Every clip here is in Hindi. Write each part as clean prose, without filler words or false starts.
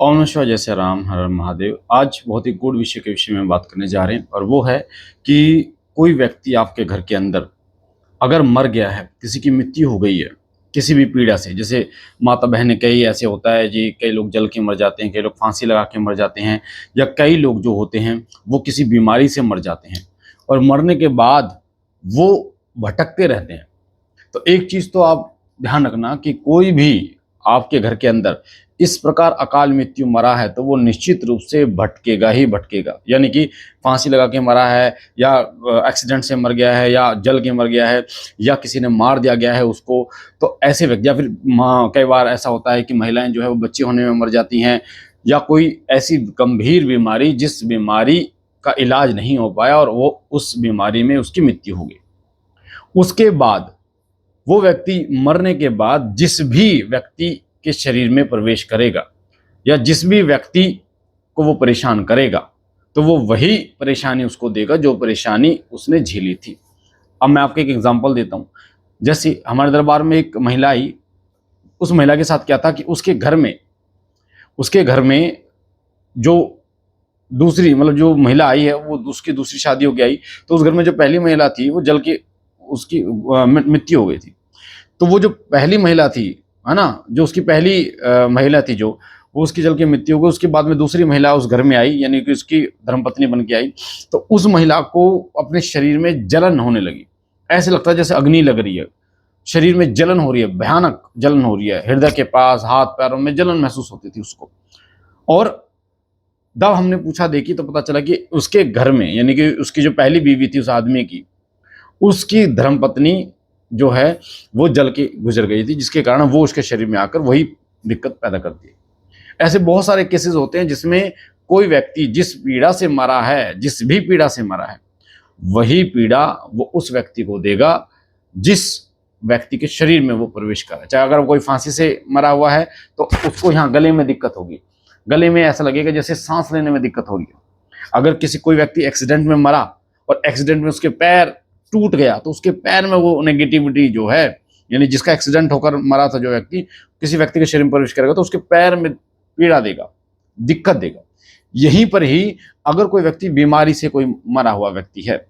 ओम नमः शिवाय, जैसे राम हर हर महादेव। आज बहुत ही गूढ़ विषय के विषय में बात करने जा रहे हैं और वो है कि कोई व्यक्ति आपके घर के अंदर अगर मर गया है, किसी की मृत्यु हो गई है किसी भी पीड़ा से। जैसे माता बहनें, कई ऐसे होता है जी, कई लोग जल के मर जाते हैं, कई लोग फांसी लगा के मर जाते हैं, या कई लोग जो होते हैं वो किसी बीमारी से मर जाते हैं और मरने के बाद वो भटकते रहते हैं। तो एक चीज़ तो आप ध्यान रखना कि कोई भी आपके घर के अंदर इस प्रकार अकाल मृत्यु मरा है तो वो निश्चित रूप से भटकेगा ही भटकेगा। यानी कि फांसी लगा के मरा है, या एक्सीडेंट से मर गया है, या जल के मर गया है, या किसी ने मार दिया गया है उसको। तो ऐसे व्यक्ति, या फिर कई बार ऐसा होता है कि महिलाएं जो है वो बच्चे होने में मर जाती हैं, या कोई ऐसी गंभीर बीमारी जिस बीमारी का इलाज नहीं हो पाया और वो उस बीमारी में उसकी मृत्यु हो गई। उसके बाद वो व्यक्ति मरने के बाद जिस भी व्यक्ति के शरीर में प्रवेश करेगा या जिस भी व्यक्ति को वो परेशान करेगा, तो वो वही परेशानी उसको देगा जो परेशानी उसने झेली थी। अब मैं आपको एक एग्जांपल देता हूँ। जैसे हमारे दरबार में एक महिला आई। उस महिला के साथ क्या था कि उसके घर में जो दूसरी, मतलब जो महिला आई है वो उसकी दूसरी शादी हो गई आई। तो उस घर में जो पहली महिला थी वो जल के उसकी मृत्यु हो गई थी। तो वो जो पहली महिला थी, है ना, जो उसकी पहली महिला थी, जो वो उसकी जल के मृत्यु हो गई। उसके बाद में दूसरी महिला उस घर में आई, यानी कि उसकी धर्मपत्नी बन के आई। तो उस महिला को अपने शरीर में जलन होने लगी। ऐसे लगता है जैसे अग्नि लग रही है, शरीर में जलन हो रही है, भयानक जलन हो रही है, हृदय के पास, हाथ पैरों में जलन महसूस होती थी उसको। और जब हमने पूछा, देखी, तो पता चला कि उसके घर में, यानी कि उसकी जो पहली बीवी थी उस आदमी की, उसकी धर्मपत्नी जो है वो जल के गुजर गई थी, जिसके कारण वो उसके शरीर में आकर वही दिक्कत पैदा करती है। ऐसे बहुत सारे केसेस होते हैं जिसमें कोई व्यक्ति जिस पीड़ा से मरा है, जिस भी पीड़ा से मरा है, वही पीड़ा वो उस व्यक्ति को देगा जिस व्यक्ति के शरीर में वो प्रवेश कर रहा है। चाहे अगर कोई फांसी से मरा हुआ है तो उसको यहाँ गले में दिक्कत होगी, गले में ऐसा लगेगा जैसे सांस लेने में दिक्कत हो रही है। अगर कोई व्यक्ति एक्सीडेंट में मरा और एक्सीडेंट में उसके पैर टूट गया, तो उसके पैर में वो नेगेटिविटी जो है, यानी जिसका एक्सीडेंट होकर मरा था जो व्यक्ति, किसी व्यक्ति के शरीर में प्रवेश करेगा तो उसके पैर में पीड़ा देगा, दिक्कत देगा। यहीं पर ही अगर कोई व्यक्ति बीमारी से कोई मरा हुआ व्यक्ति है,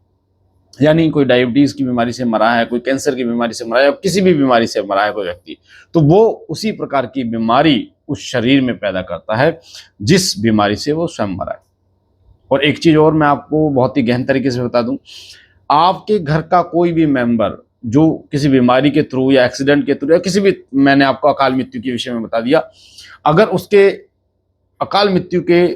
यानी कोई डायबिटीज की बीमारी से मरा है, कोई कैंसर की बीमारी से मरा है, या किसी भी बीमारी से मरा है कोई व्यक्ति, तो वो उसी प्रकार की बीमारी उस शरीर में पैदा करता है जिस बीमारी से वो स्वयं मरा है। और एक चीज और मैं आपको बहुत ही गहन तरीके से बता दूं, आपके घर का कोई भी मेंबर जो किसी बीमारी के थ्रू या एक्सीडेंट के थ्रू या किसी भी, मैंने आपको अकाल मृत्यु के विषय में बता दिया, अगर उसके अकाल मृत्यु के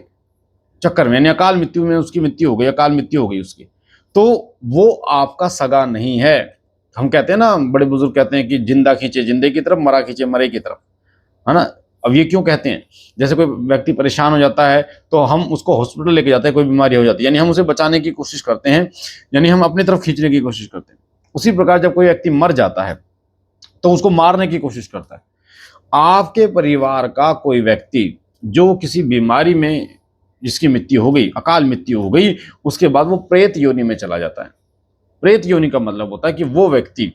चक्कर में, यानी अकाल मृत्यु में उसकी मृत्यु हो गई, अकाल मृत्यु हो गई उसकी, तो वो आपका सगा नहीं है। हम कहते हैं ना, बड़े बुजुर्ग कहते हैं कि जिंदा खींचे जिंदे की तरफ, मरा खींचे मरे की तरफ, है ना। अब ये क्यों कहते हैं? जैसे कोई व्यक्ति परेशान हो जाता है तो हम उसको हॉस्पिटल लेके जाते हैं, कोई बीमारी हो जाती है, यानी हम उसे बचाने की कोशिश करते हैं, यानी हम अपनी तरफ खींचने की कोशिश करते हैं। उसी प्रकार जब कोई व्यक्ति मर जाता है तो उसको मारने की कोशिश करता है। आपके परिवार का कोई व्यक्ति जो किसी बीमारी में, जिसकी मृत्यु हो गई, अकाल मृत्यु हो गई, उसके बाद वो प्रेत योनि में चला जाता है। प्रेत योनि का मतलब होता है कि वो व्यक्ति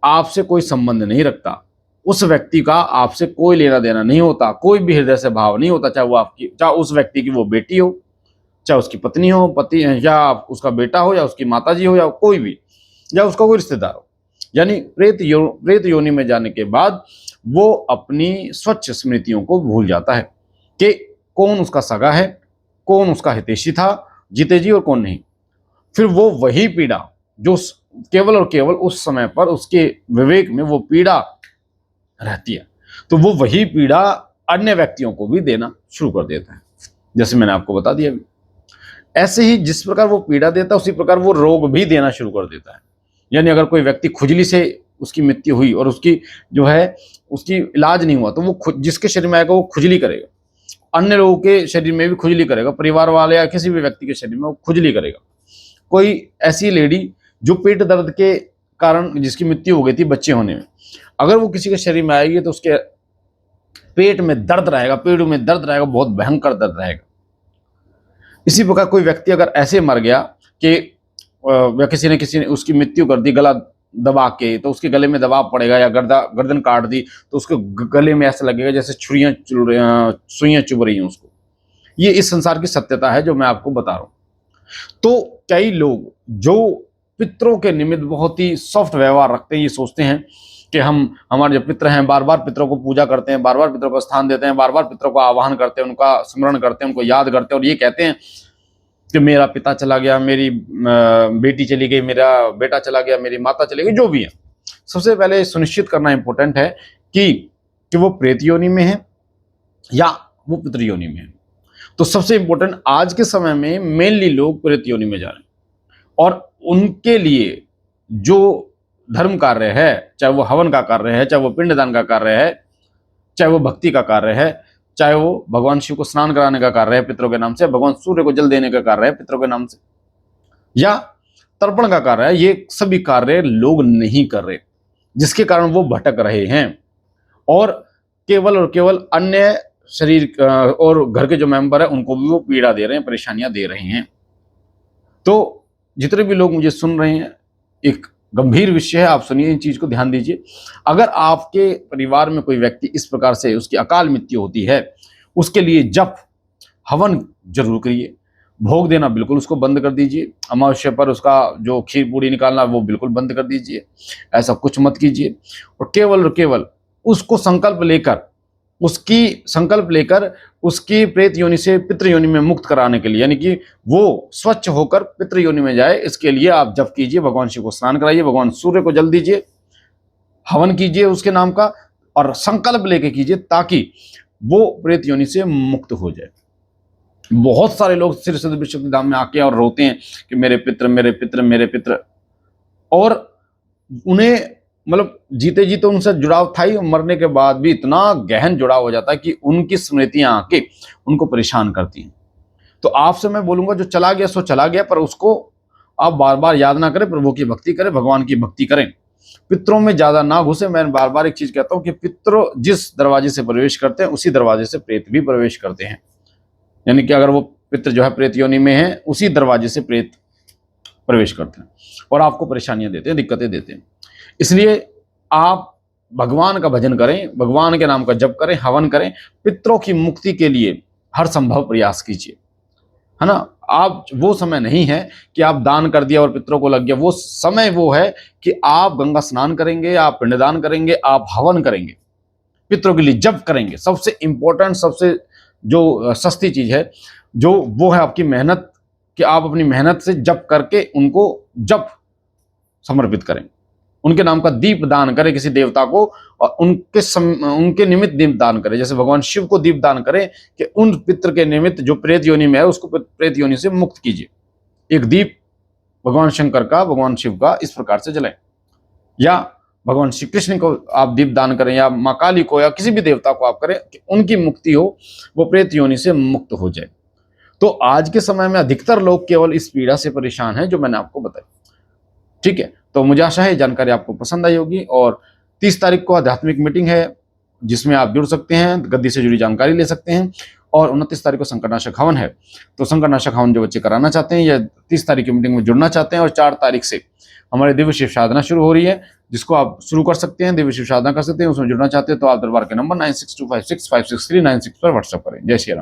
आपसे कोई संबंध नहीं रखता, उस व्यक्ति का आपसे कोई लेना देना नहीं होता, कोई भी हृदय से भाव नहीं होता, चाहे उस व्यक्ति की वो बेटी हो, चाहे उसकी पत्नी हो, पति, या उसका बेटा हो, या उसकी माताजी हो, या कोई भी, या उसका कोई रिश्तेदार हो। यानी प्रेत योनि में जाने के बाद वो अपनी स्वच्छ स्मृतियों को भूल जाता है कि कौन उसका सगा है, कौन उसका हितैषी था, जीते जी, और कौन नहीं। फिर वो वही पीड़ा जो केवल और केवल उस समय पर उसके विवेक में वो पीड़ा रहती है, तो वो वही पीड़ा अन्य व्यक्तियों को भी देना शुरू कर देता है, जैसे मैंने आपको बता दिया अभी। ऐसे ही जिस प्रकार वो पीड़ा देता है उसी प्रकार वो रोग भी देना शुरू कर देता है। यानी अगर कोई व्यक्ति खुजली से उसकी मृत्यु हुई और उसकी जो है उसकी इलाज नहीं हुआ, तो वो जिसके शरीर में आएगा वो खुजली करेगा, अन्य लोगों के शरीर में भी खुजली करेगा, परिवार वाले या किसी भी व्यक्ति के शरीर में वो खुजली करेगा। कोई ऐसी लेडी जो पेट दर्द के कारण जिसकी मृत्यु हो गई थी बच्चे होने में, अगर वो किसी के शरीर में आएगी तो उसके पेट में दर्द रहेगा, पेड़ों में दर्द रहेगा, बहुत भयंकर दर्द रहेगा। इसी प्रकार कोई व्यक्ति अगर ऐसे मर गया कि किसी ने उसकी मृत्यु कर दी, गला दबा के, तो उसके गले में दबाव पड़ेगा, या गर्दन काट दी तो उसके गले में ऐसा लगेगा जैसे सुइयां चुभ रही हैं उसको। ये इस संसार की सत्यता है जो मैं आपको बता रहा हूं। तो कई लोग जो पितरों के निमित्त बहुत ही सॉफ्ट व्यवहार रखते हैं, ये सोचते हैं कि हम हमारे जो पितर हैं, बार बार पितरों को पूजा करते हैं, बार बार पितरों को स्थान देते हैं, बार बार पितरों को आह्वान करते हैं, उनका स्मरण करते हैं, उनको याद करते हैं, और ये कहते हैं कि मेरा पिता चला गया, मेरी बेटी चली गई, मेरा बेटा चला गया, मेरी माता चली गई, जो भी है। सबसे पहले सुनिश्चित करना इंपॉर्टेंट है कि वो प्रेत योनि में है या वो पितृ योनि में है। तो सबसे इंपॉर्टेंट आज के समय में मेनली लोग प्रेत योनि में जा रहे हैं, और उनके लिए जो धर्म कार्य है, चाहे वो हवन का कार्य है, चाहे वो पिंडदान का कार्य है, चाहे वो भक्ति का कार्य है, चाहे वो भगवान शिव को स्नान कराने का कार्य है पितरों के नाम से, भगवान सूर्य को जल देने का कार्य है पितरों के नाम से, या तर्पण का कार्य है, ये सभी कार्य लोग नहीं कर रहे, जिसके कारण वो भटक रहे हैं और केवल अन्य शरीर और घर के जो मेंबर है उनको भी वो पीड़ा दे रहे हैं, परेशानियां दे रहे हैं। तो जितने भी लोग मुझे सुन रहे हैं, एक गंभीर विषय है, आप सुनिए, इन चीज को ध्यान दीजिए। अगर आपके परिवार में कोई व्यक्ति इस प्रकार से उसकी अकाल मृत्यु होती है, उसके लिए जप हवन जरूर करिए, भोग देना बिल्कुल उसको बंद कर दीजिए, अमावस्या पर उसका जो खीर पूड़ी निकालना वो बिल्कुल बंद कर दीजिए, ऐसा कुछ मत कीजिए। और केवल उसको संकल्प लेकर उसकी प्रेत योनि से पितृ योनि में मुक्त कराने के लिए, यानी कि वो स्वच्छ होकर पितृ योनि में जाए, इसके लिए आप जप कीजिए, भगवान शिव को स्नान कराइए, भगवान सूर्य को जल दीजिए, हवन कीजिए उसके नाम का, और संकल्प लेके कीजिए ताकि वो प्रेत योनि से मुक्त हो जाए। बहुत सारे लोग सिर सिद्ध विष्णु धाम में आके और रोते हैं कि मेरे पितृ, और उन्हें मतलब जीते जी तो उनसे जुड़ाव था ही, मरने के बाद भी इतना गहन जुड़ाव हो जाता है कि उनकी स्मृतियां आके उनको परेशान करती हैं। तो आपसे मैं बोलूंगा, जो चला गया सो चला गया, पर उसको आप बार बार याद ना करें, प्रभु की भक्ति करें, भगवान की भक्ति करें, पितरों में ज्यादा ना घुसे। मैं बार बार एक चीज कहता हूं कि पितर जिस दरवाजे से प्रवेश करते हैं उसी दरवाजे से प्रेत भी प्रवेश करते हैं, यानी कि अगर वो पितर जो है प्रेत योनि में है, उसी दरवाजे से प्रेत प्रवेश करते हैं और आपको परेशानियां देते हैं, दिक्कतें देते हैं। इसलिए आप भगवान का भजन करें, भगवान के नाम का जप करें, हवन करें, पितरों की मुक्ति के लिए हर संभव प्रयास कीजिए, है ना। आप वो समय नहीं है कि आप दान कर दिया और पितरों को लग गया, वो समय वो है कि आप गंगा स्नान करेंगे, आप पिंडदान करेंगे, आप हवन करेंगे, पितरों के लिए जप करेंगे। सबसे इंपॉर्टेंट, सबसे जो सस्ती चीज है जो वो है आपकी मेहनत, कि आप अपनी मेहनत से जप करके उनको जप समर्पित करें, उनके नाम का दीप दान करें किसी देवता को, और उनके निमित्त दीप दान करें। जैसे भगवान शिव को दीप दान करें कि उन पितृ के निमित्त जो प्रेत योनि में है उसको प्रेत योनि से मुक्त कीजिए। एक दीप भगवान शंकर का, भगवान शिव का इस प्रकार से जलाएं, या भगवान श्री कृष्ण को आप दीप दान करें, या माँ काली को, या किसी भी देवता को आप करें कि उनकी मुक्ति हो, वो प्रेत योनि से मुक्त हो जाए। तो आज के समय में अधिकतर लोग केवल इस पीड़ा से परेशान हैं जो मैंने आपको बताई। ठीक है, तो मुझे आशा है जानकारी आपको पसंद आई होगी। और 30 तारीख को आध्यात्मिक मीटिंग है जिसमें आप जुड़ सकते हैं, गद्दी से जुड़ी जानकारी ले सकते हैं। और 29 तारीख को संकटनाशक हवन है, तो संकटनाशक हवन जो बच्चे कराना चाहते हैं या 30 तारीख की मीटिंग में जुड़ना चाहते हैं, और 4 तारीख से हमारी दिव्य शिव साधना शुरू हो रही है, जिसको आप शुरू कर सकते हैं, दिव्य शिव साधना कर सकते हैं। उसमें जुड़ना चाहते हैं तो आप दरबार के नंबर 9625656396 पर व्हाट्सएप करें। जय श्री राम।